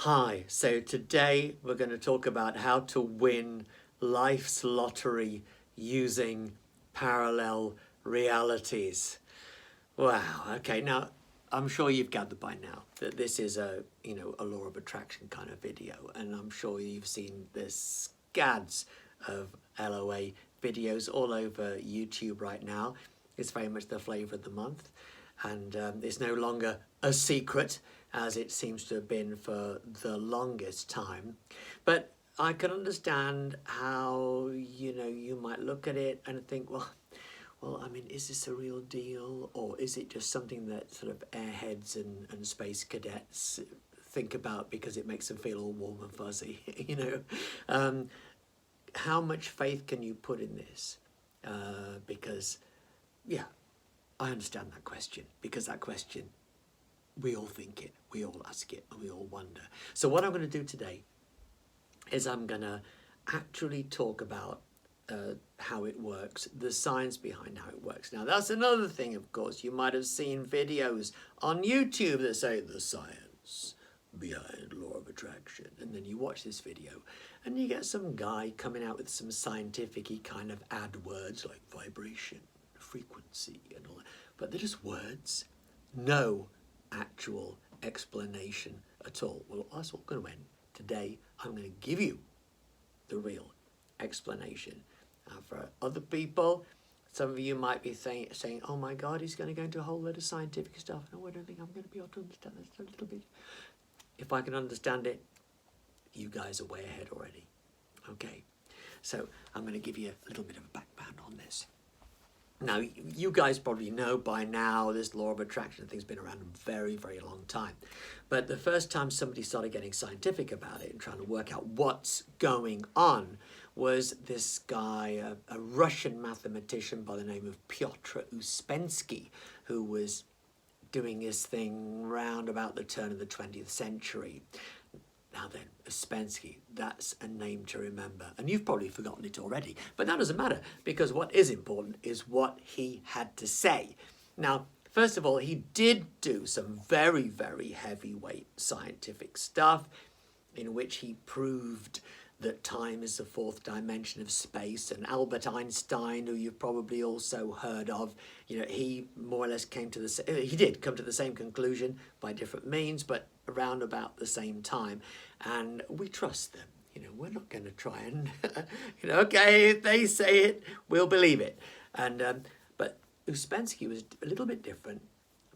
Hi, so today we're going to talk about how to win life's lottery using parallel realities. Wow, okay, now I'm sure you've gathered by now that this is a law of attraction kind of video, and I'm sure you've seen the scads of LOA videos all over YouTube right now. It's very much the flavour of the month, and it's no longer a secret as it seems to have been for the longest time. But I can understand how you might look at it and think, well, I mean, is this a real deal, or is it just something that sort of airheads and space cadets think about because it makes them feel all warm and fuzzy? How much faith can you put in this? Because, yeah, I understand that question, because that question, we all think it, we all ask it, and we all wonder. So what I'm going to do today is I'm going to actually talk about how it works, the science behind how it works. Now, that's another thing, of course. You might have seen videos on YouTube that say the science behind law of attraction, and then you watch this video and you get some guy coming out with some scientific-y kind of ad words like vibration, frequency, and all that, but they're just words, no actual explanation at all. Well, that's all going to end. Today I'm going to give you the real explanation. For other people, some of you might be saying, oh my God, he's going to go into a whole load of scientific stuff. No, I don't think I'm going to be able to understand this a little bit. If I can understand it, you guys are way ahead already. Okay, so I'm going to give you a little bit of a background on this. Now, you guys probably know by now this law of attraction thing's been around a very, very long time. But the first time somebody started getting scientific about it and trying to work out what's going on was this guy, a Russian mathematician by the name of Pyotr Uspensky, who was doing his thing round about the turn of the 20th century. Now then, Uspensky, that's a name to remember. And you've probably forgotten it already, but that doesn't matter, because what is important is what he had to say. Now, first of all, he did do some very, very heavyweight scientific stuff in which he proved that time is the fourth dimension of space, and Albert Einstein, who you've probably also heard of, he more or less did come to the same conclusion by different means, but around about the same time, and we trust them. We're not going to try and, okay, if they say it, we'll believe it. And but Uspensky was a little bit different,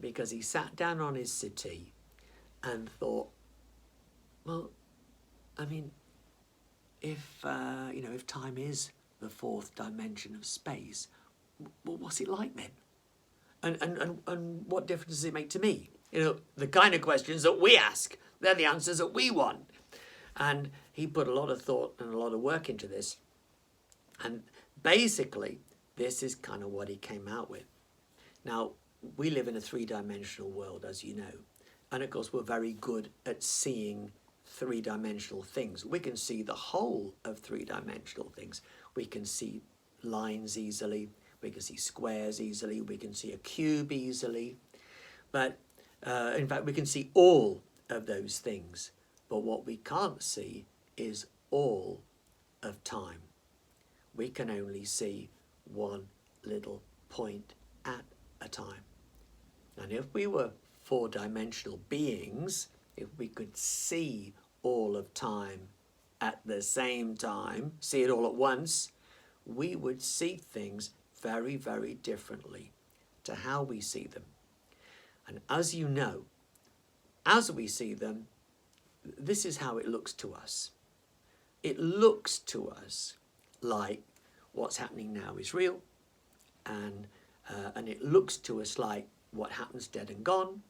because he sat down on his settee and thought, well, I mean, if time is the fourth dimension of space, well, what's it like then? And what difference does it make to me? The kind of questions that we ask, they're the answers that we want. And he put a lot of thought and a lot of work into this. And basically, this is kind of what he came out with. Now, we live in a three-dimensional world, as you know. And of course, we're very good at seeing three-dimensional things. We can see the whole of three-dimensional things. We can see lines easily. We can see squares easily. We can see a cube easily. But in fact, we can see all of those things. But what we can't see is all of time. We can only see one little point at a time. And if we were four-dimensional beings, if we could see all of time at the same time, see it all at once, we would see things very, very differently to how we see them. And as you know, as we see them, this is how it looks to us. It looks to us like what's happening now is real, and it looks to us like what happens dead and gone,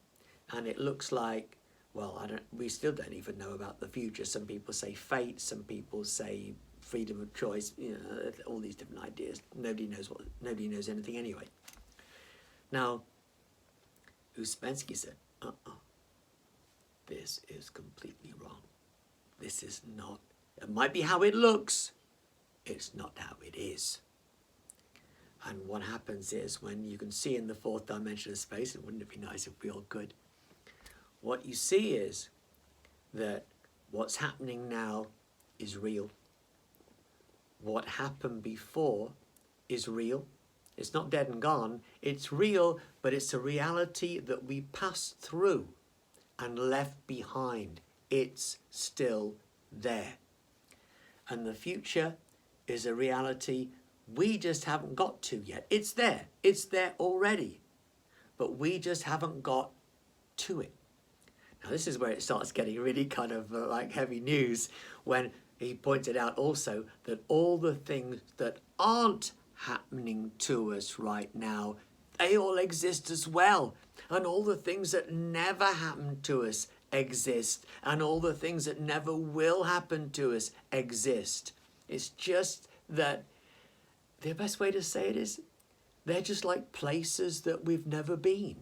and it looks like, well, we still don't even know about the future. Some people say fate, some people say freedom of choice, all these different ideas. Nobody knows anything anyway. Now, Uspensky said, this is completely wrong. This is not, it might be how it looks, it's not how it is. And what happens is, when you can see in the fourth dimension of space, and wouldn't it be nice if we all could, what you see is that What's happening now is real. What happened before is real. It's not dead and gone. It's real, but it's a reality that we passed through and left behind. It's still there. And the future is a reality we just haven't got to yet. It's there. It's there already. But we just haven't got to it. Now, this is where it starts getting really kind of like heavy news, when he pointed out also that all the things that aren't happening to us right now, they all exist as well. And all the things that never happened to us exist. And all the things that never will happen to us exist. It's just that the best way to say it is they're just like places that we've never been.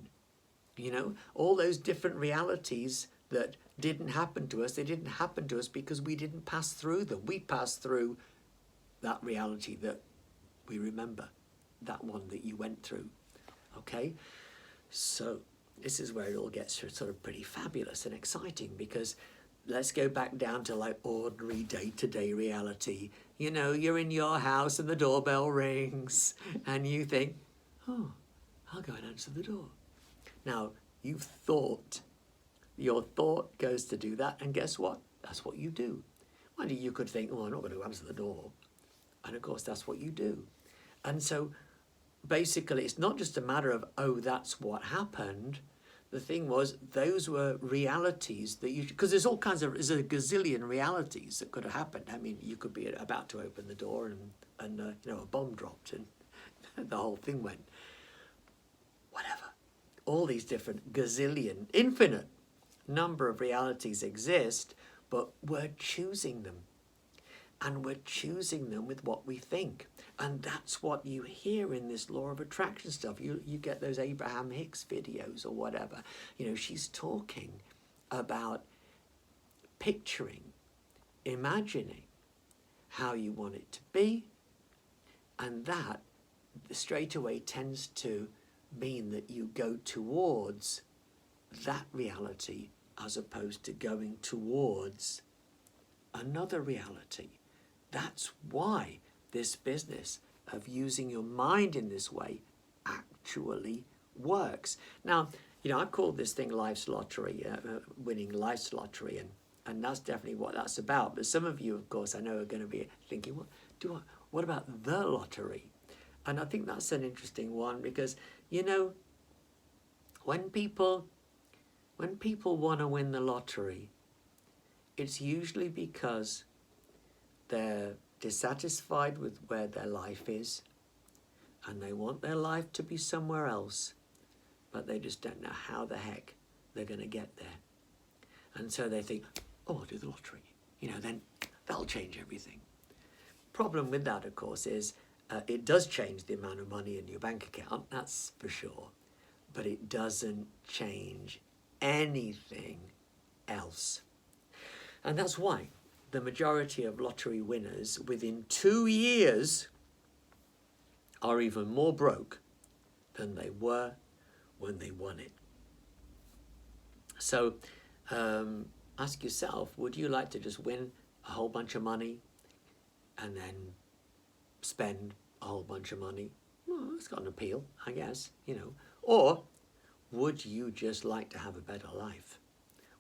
You know, all those different realities that didn't happen to us, they didn't happen to us because we didn't pass through them. We passed through that reality that we remember, that one that you went through. Okay? So this is where it all gets sort of pretty fabulous and exciting, because let's go back down to like ordinary day-to-day reality. You know, you're in your house and the doorbell rings and you think, oh, I'll go and answer the door. Now, you've thought, your thought goes to do that, and guess what? That's what you do. Well, you could think, oh, I'm not going to answer the door. And of course, that's what you do. And so basically, it's not just a matter of, oh, that's what happened. The thing was, those were realities that you, because there's all kinds of, there's a gazillion realities that could have happened. I mean, you could be about to open the door and you know, a bomb dropped and the whole thing went. Whatever. All these different gazillion, infinite number of realities exist, but we're choosing them. And we're choosing them with what we think. And that's what you hear in this law of attraction stuff. You get those Abraham Hicks videos or whatever. You know, she's talking about picturing, imagining how you want it to be. And that straight away tends to mean that you go towards that reality as opposed to going towards another reality. That's why this business of using your mind in this way actually works. Now, you know, I call this thing life's lottery, winning life's lottery, and that's definitely what that's about. But some of you, of course, I know are going to be thinking, what about the lottery? And I think that's an interesting one, because, you know, when people want to win the lottery, it's usually because they're dissatisfied with where their life is, and they want their life to be somewhere else, but they just don't know how the heck they're going to get there. And so they think, oh, I'll do the lottery. You know, then that'll change everything. Problem with that, of course, is it does change the amount of money in your bank account, that's for sure, but it doesn't change anything else. And that's why the majority of lottery winners within 2 years are even more broke than they were when they won it. So ask yourself, would you like to just win a whole bunch of money and then spend a whole bunch of money? Well, it's got an appeal, I guess, you know. Or would you just like to have a better life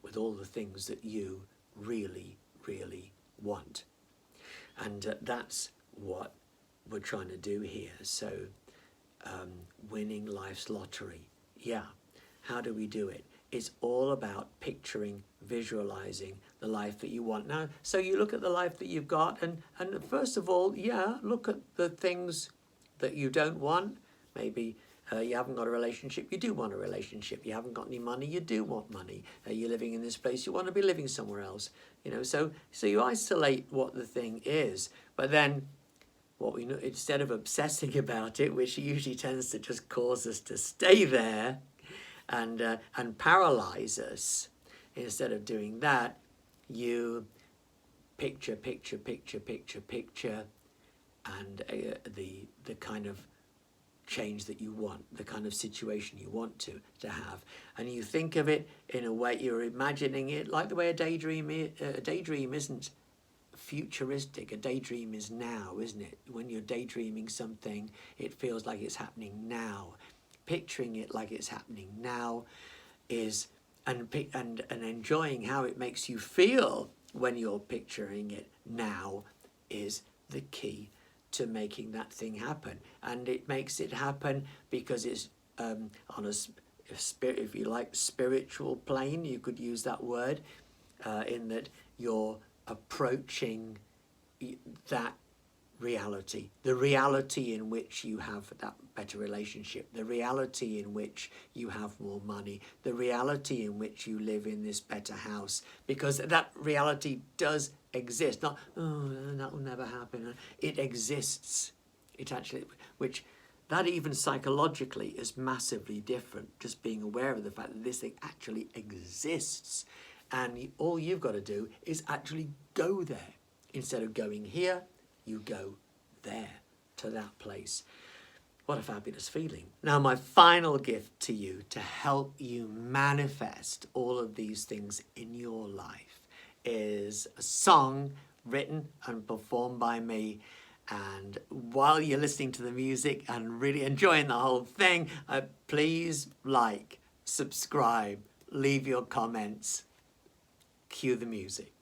with all the things that you really, really want? And that's what we're trying to do here. So winning life's lottery. Yeah. How do we do it? It's all about picturing, visualizing the life that you want. Now, so you look at the life that you've got, and first of all, yeah, look at the things that you don't want. Maybe you haven't got a relationship, you do want a relationship. You haven't got any money, you do want money. You're living in this place, you want to be living somewhere else. You know, so you isolate what the thing is, but then what we know, instead of obsessing about it, which usually tends to just cause us to stay there and paralyze us, instead of doing that, you picture, and the kind of change that you want, the kind of situation you want to have. And you think of it in a way, you're imagining it like the way a daydream isn't futuristic. A daydream is now, isn't it? When you're daydreaming something, it feels like it's happening now. Picturing it like it's happening now is, and enjoying how it makes you feel when you're picturing it now is the key to making that thing happen. And it makes it happen because it's on a spirit, if you like, spiritual plane, you could use that word, in that you're approaching that reality, the reality in which you have that better relationship, the reality in which you have more money, the reality in which you live in this better house, because that reality does exist. Not, oh, that will never happen. It exists. It actually, which that even psychologically is massively different, just being aware of the fact that this thing actually exists. And all you've got to do is actually go there. Instead of going here, you go there, to that place. What a fabulous feeling. Now, my final gift to you to help you manifest all of these things in your life is a song written and performed by me. And while you're listening to the music and really enjoying the whole thing, please like, subscribe, leave your comments, cue the music.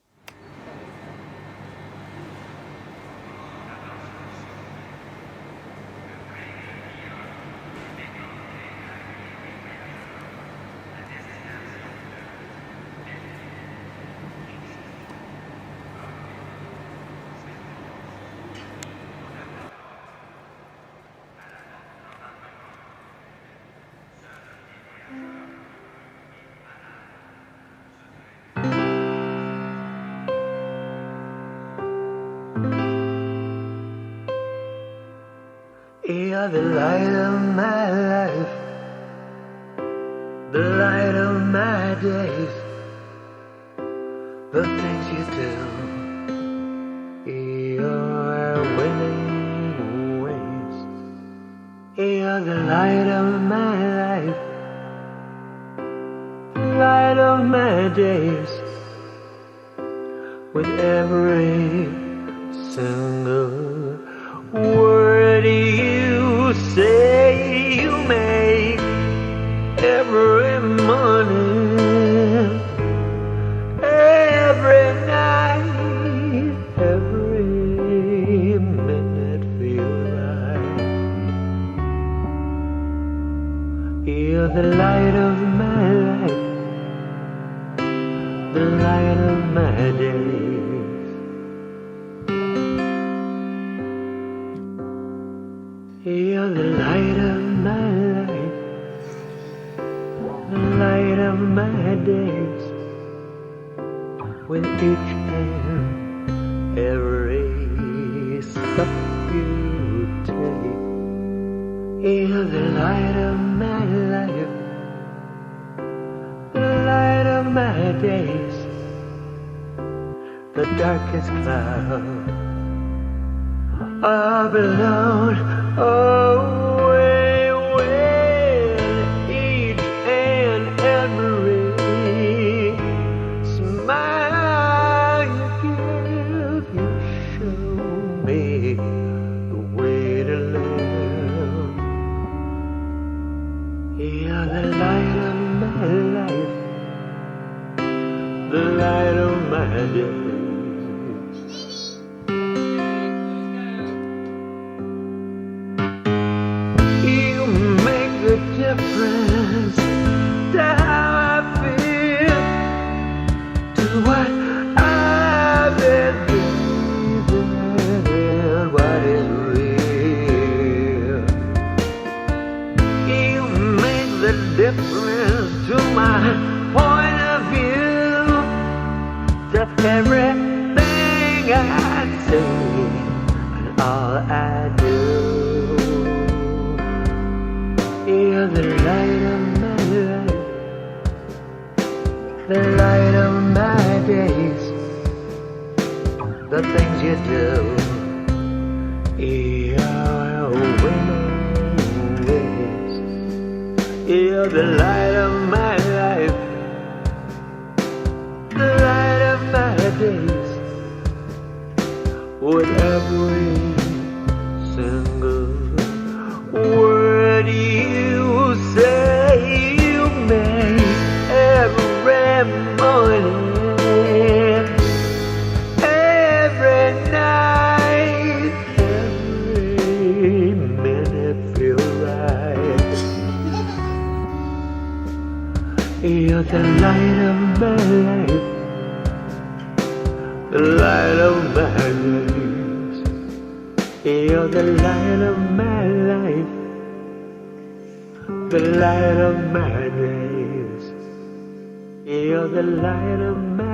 You're the light of my life, the light of my days, the things you do, you're winning ways. You're the light of my life, light of my days, with every single word you say, you make every morning, every night, every minute feel right. You're the light of my life, the light of my days. You're the light of my life, the light of my days, with each and every step you take. You're the light of my life, the light of my days, the darkest cloud I belong away with each and every smile you give. You show me the way to live. You're the light of my life, the light of my days. Difference to how I feel, to what I've been breathing, what is real. You make the difference to my point of view, to everything I say and all I do. You're the light of my life, the light of my days, the things you do, you're winning You're the light of my life, the light of my days. With every single word you say, you make every morning, every night, every minute feel right. You're the light of my life, the light of my days. You're the light of my life, the light of my days. You're the light of my